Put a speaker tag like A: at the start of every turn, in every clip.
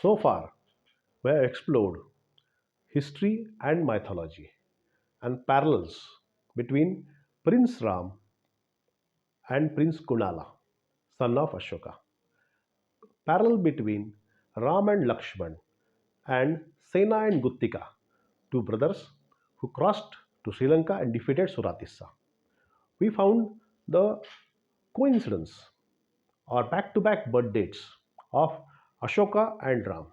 A: So far, we have explored history and mythology and parallels between Prince Ram and Prince Kunala, son of Ashoka. Parallel between Ram and Lakshman and Sena and Guttika, two brothers who crossed to Sri Lanka and defeated Suratissa. We found the coincidence or back to back birth dates of Ashoka and Ram.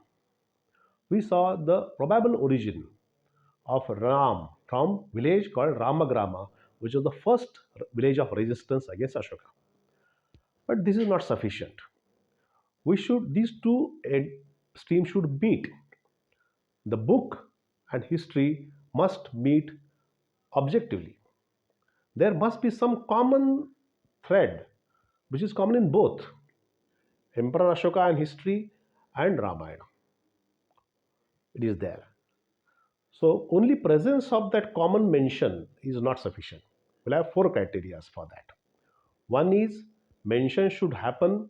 A: We saw the probable origin of Ram from village called Ramagrama, which was the first village of resistance against Ashoka. But this is not sufficient. These two streams should meet. The book and history must meet objectively. There must be some common thread which is common in both Emperor Ashoka and history and Ramayana. It is there. So only presence of that common mention is not sufficient. We'll have four criteria for that. One is mention should happen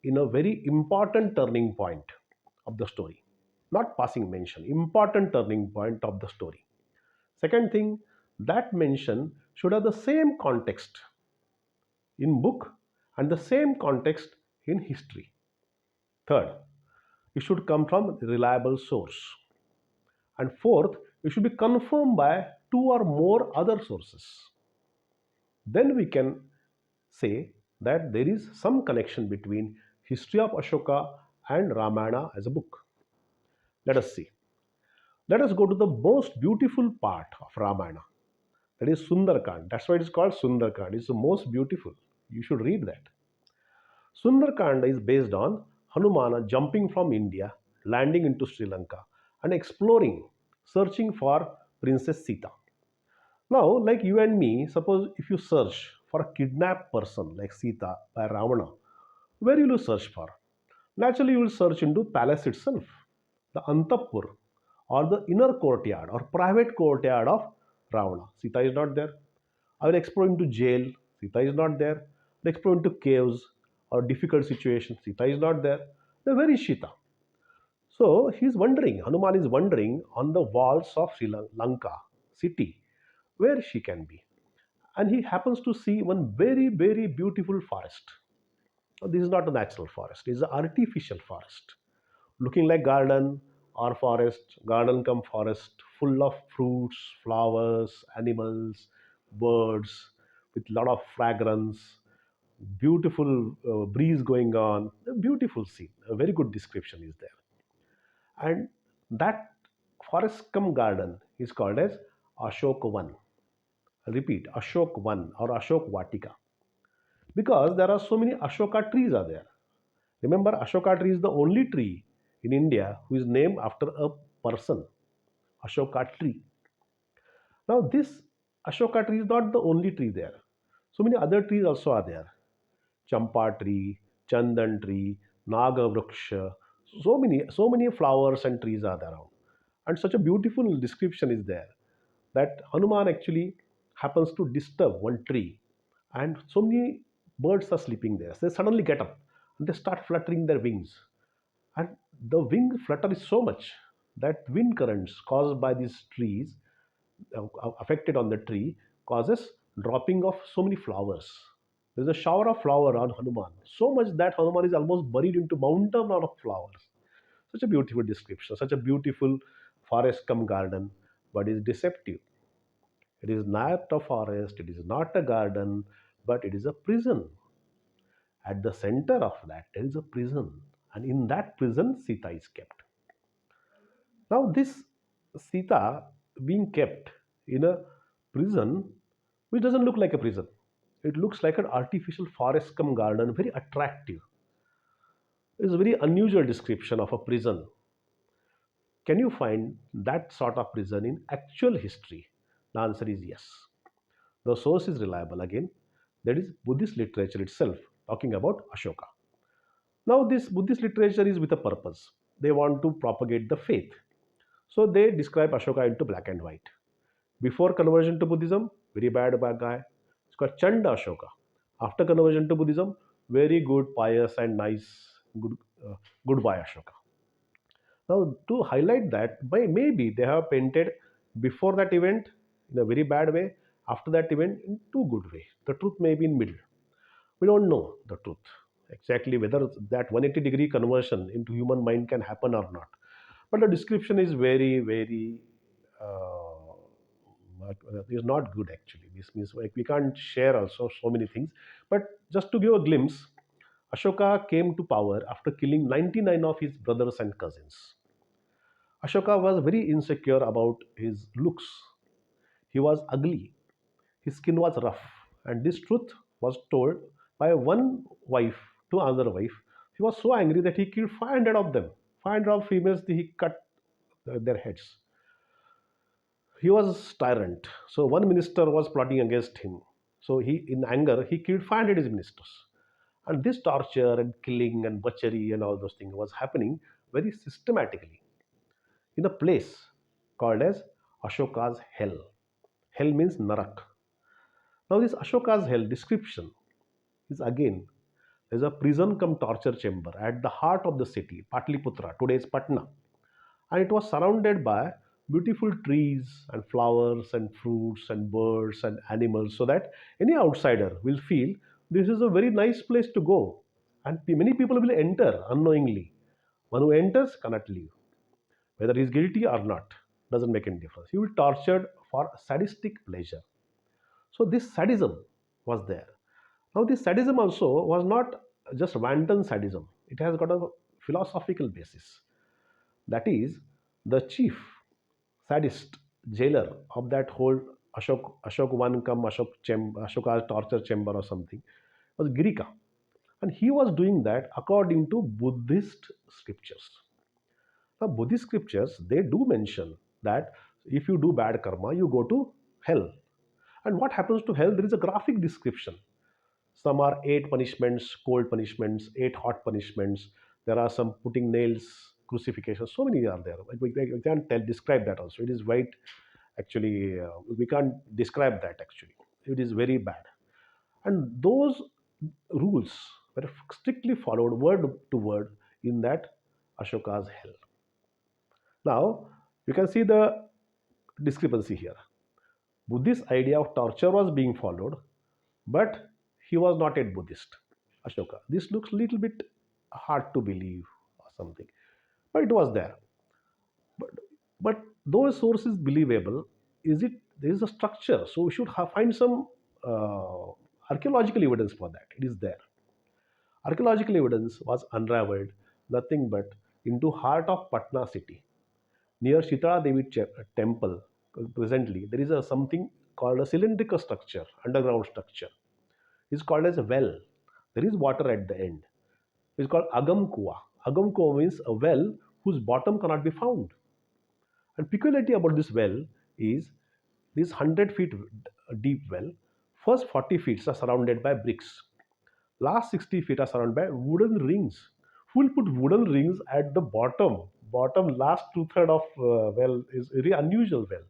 A: in a very important turning point of the story, not passing mention, important turning point of the story. Second thing, that mention should have the same context in book and the same context in history. Third, it should come from a reliable source. And fourth, it should be confirmed by two or more other sources. Then we can say that there is some connection between history of Ashoka and Ramayana as a book. Let us see. Let us go to the most beautiful part of Ramayana. That is Sundarkand. That's why it is called Sundarkand. It's the most beautiful. You should read that. Sundarkand is based on Hanumana jumping from India, landing into Sri Lanka, and exploring, searching for Princess Sita. Now, like you and me, suppose if you search for a kidnapped person like Sita by Ravana, where will you search for? Naturally, you will search into palace itself, the Antapur, or the inner courtyard or private courtyard of Ravana. Sita is not there. I will explore into jail. Sita is not there. I will explore into caves or difficult situations. Sita is not there. Then where is Sita? So he is wondering, Hanuman is wondering on the walls of Sri Lanka city where she can be. And he happens to see one very, very beautiful forest. Now, this is not a natural forest, it is an artificial forest. Looking like garden or forest, garden come forest, full of fruits, flowers, animals, birds, with lot of fragrance, beautiful breeze going on. A beautiful scene. A very good description is there. And that forest come garden is called as Ashok Van. I repeat, Ashok Van or Ashok Vatika. Because there are so many Ashoka trees are there. Remember, Ashoka tree is the only tree in India who is named after a person, Ashoka tree. Now, this Ashoka tree is not the only tree there. So many other trees also are there. Champa tree, Chandan tree, Naga Vriksha. So many flowers and trees are around. And such a beautiful description is there that Hanuman actually happens to disturb one tree, and so many birds are sleeping there. So they suddenly get up and they start fluttering their wings. And the wing flutter is so much that wind currents caused by these trees affected on the tree causes dropping of so many flowers. There's a shower of flower on Hanuman, so much that Hanuman is almost buried into mountain of flowers. Such a beautiful description, such a beautiful forest come garden, but is deceptive. It is not a forest, it is not a garden, but it is a prison. At the center of that, there is a prison, and in that prison, Sita is kept. Now, this Sita being kept in a prison which doesn't look like a prison, it looks like an artificial forest come garden, very attractive. It's a very unusual description of a prison. Can you find that sort of prison in actual history? The answer is yes. The source is reliable again. That is Buddhist literature itself talking about Ashoka. Now, this Buddhist literature is with a purpose. They want to propagate the faith. So they describe Ashoka into black and white. Before conversion to Buddhism, very bad guy. It's called Chanda Ashoka. After conversion to Buddhism, very good, pious, and nice, good boy Ashoka. Now, to highlight that, maybe they have painted before that event in a very bad way, after that event in too good way. The truth may be in middle. We don't know the truth exactly whether that 180-degree conversion into human mind can happen or not. But the description is very, very is not good actually. This means like we can't share also so many things. But just to give a glimpse, Ashoka came to power after killing 99 of his brothers and cousins. Ashoka was very insecure about his looks. He was ugly, his skin was rough, and this truth was told by one wife to another wife. He was so angry that he killed 500 of them. 500 of females, he cut their heads. He was tyrant. So one minister was plotting against him. So in anger, he killed 500 his ministers. And this torture and killing and butchery and all those things was happening very systematically in a place called as Ashoka's hell. Hell means Narak. Now, this Ashoka's hell description is again there's a prison cum torture chamber at the heart of the city, Patliputra, today's Patna. And it was surrounded by beautiful trees and flowers and fruits and birds and animals so that any outsider will feel this is a very nice place to go. And many people will enter unknowingly. One who enters cannot leave. Whether he is guilty or not, doesn't make any difference. He will be tortured for sadistic pleasure. So this sadism was there. Now this sadism also was not just wanton sadism. It has got a philosophical basis. That is, the chief sadist jailer of that whole Ashok one come Ashoka's torture chamber or something was Girika. And he was doing that according to Buddhist scriptures. Now, Buddhist scriptures, they do mention that if you do bad karma, you go to hell. And what happens to hell? There is a graphic description. Some are eight punishments, cold punishments, eight hot punishments. There are some putting nails, crucifixion. So many are there. We can't describe that also. It is right. Actually, we can't describe that actually. It is very bad. And those rules were strictly followed word to word in that Ashoka's hell. Now, you can see the discrepancy here. Buddhist idea of torture was being followed, but he was not a Buddhist, Ashoka. This looks a little bit hard to believe or something, but it was there. But, but those sources believable, is it? There is a structure, so we should find some archaeological evidence for that. It is there. Archaeological evidence was unraveled, nothing but into heart of Patna city near Shitala Devi temple. Presently, there is a something called a cylindrical structure, underground structure. It's called as a well. There is water at the end. It's called Agam Kua. Agam Kua means a well whose bottom cannot be found. And peculiarity about this well is this 100 feet deep well, first 40 feet are surrounded by bricks. Last 60 feet are surrounded by wooden rings. Who will put wooden rings at the bottom? Bottom last two-third of well is a very unusual well.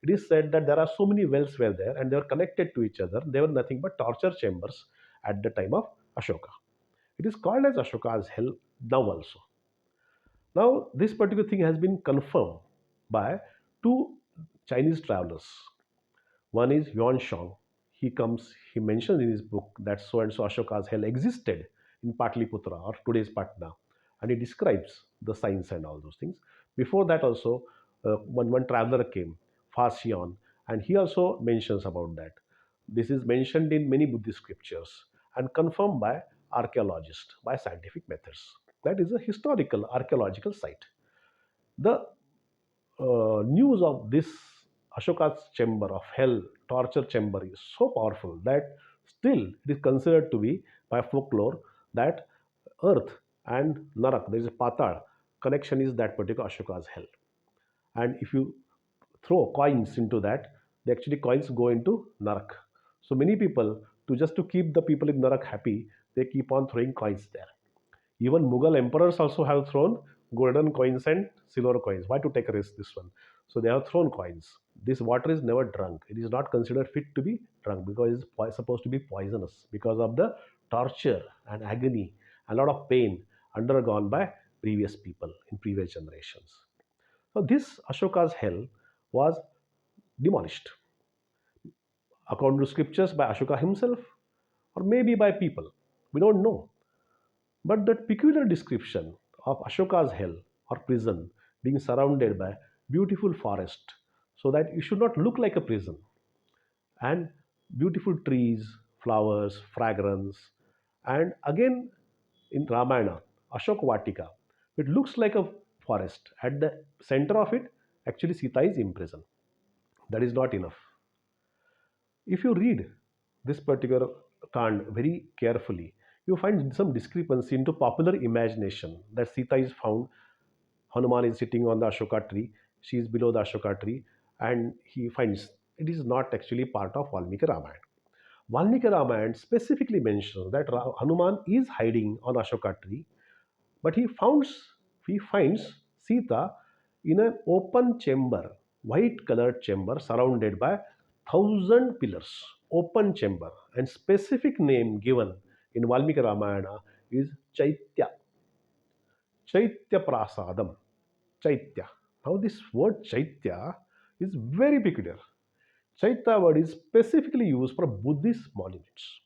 A: It is said that there are so many wells were there and they were connected to each other. They were nothing but torture chambers at the time of Ashoka. It is called as Ashoka's hell now also. Now, this particular thing has been confirmed by two Chinese travelers. One is Yuan Shang. He mentions in his book that so and so Ashoka's hell existed in Patliputra or today's Patna, and he describes the signs and all those things. Before that, also, one traveler came, Fa Xian, and he also mentions about that. This is mentioned in many Buddhist scriptures and confirmed by archaeologists by scientific methods. That is a historical archaeological site. The news of this Ashoka's chamber of hell, torture chamber, is so powerful that still it is considered to be by folklore that earth and Narak, there is a Patal connection is that particular Ashoka's hell. And if you throw coins into that, the actually coins go into Narak. So many people, to keep the people in Narak happy, they keep on throwing coins there. Even Mughal emperors also have thrown golden coins and silver coins. Why to take a risk this one? So they have thrown coins. This water is never drunk. It is not considered fit to be drunk because it is supposed to be poisonous because of the torture and agony, a lot of pain undergone by previous people in previous generations. So this Ashoka's hell was demolished, according to scriptures by Ashoka himself, or maybe by people. We don't know. But that peculiar description of Ashoka's hell or prison being surrounded by beautiful forest, so that it should not look like a prison, and beautiful trees, flowers, fragrance, and again in Ramayana, Ashoka Vatika, it looks like a forest. At the center of it, actually Sita is imprisoned. That is not enough. If you read this particular Kand very carefully, you find some discrepancy into popular imagination that Sita is found. Hanuman is sitting on the Ashoka tree, she is below the Ashoka tree, and he finds it is not actually part of Valmiki Ramayana. Valmiki Ramayana specifically mentions that Hanuman is hiding on Ashoka tree, but he finds Sita in an open chamber, white colored chamber surrounded by thousand pillars, open chamber, and specific name given in Valmiki Ramayana is Chaitya, Chaitya Prasadam, Chaitya. Now this word Chaitya is very peculiar. Chaitya word is specifically used for Buddhist monuments.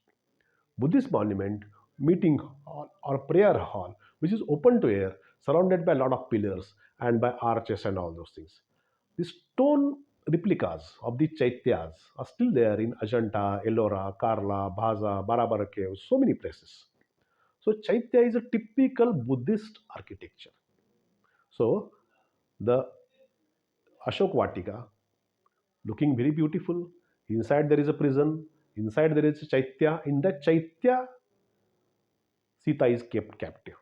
A: Buddhist monument, meeting hall or prayer hall, which is open to air, surrounded by a lot of pillars and by arches and all those things. The stone replicas of the Chaityas are still there in Ajanta, Ellora, Karla, Bhaza, Barabara caves, so many places. So Chaitya is a typical Buddhist architecture. So the Ashok Vatika, looking very beautiful. Inside there is a prison. Inside there is a Chaitya. In that Chaitya, Sita is kept captive.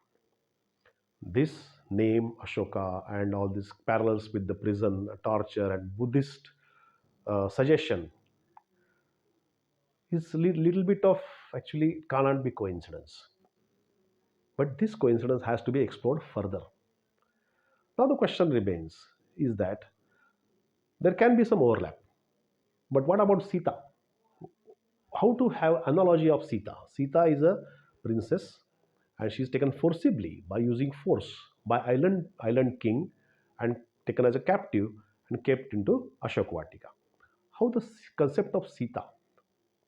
A: This name Ashoka and all these parallels with the prison, torture, and Buddhist suggestion is a little bit of actually cannot be coincidence. But this coincidence has to be explored further. Now the question remains is that there can be some overlap. But what about Sita? How to have analogy of Sita? Sita is a princess and she is taken forcibly by using force by island king and taken as a captive and kept into Ashokvatika. How the concept of Sita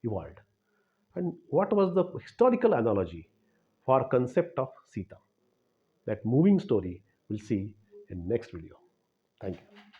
A: evolved and what was the historical analogy for concept of Sita? That moving story we'll see in next video. Thank you.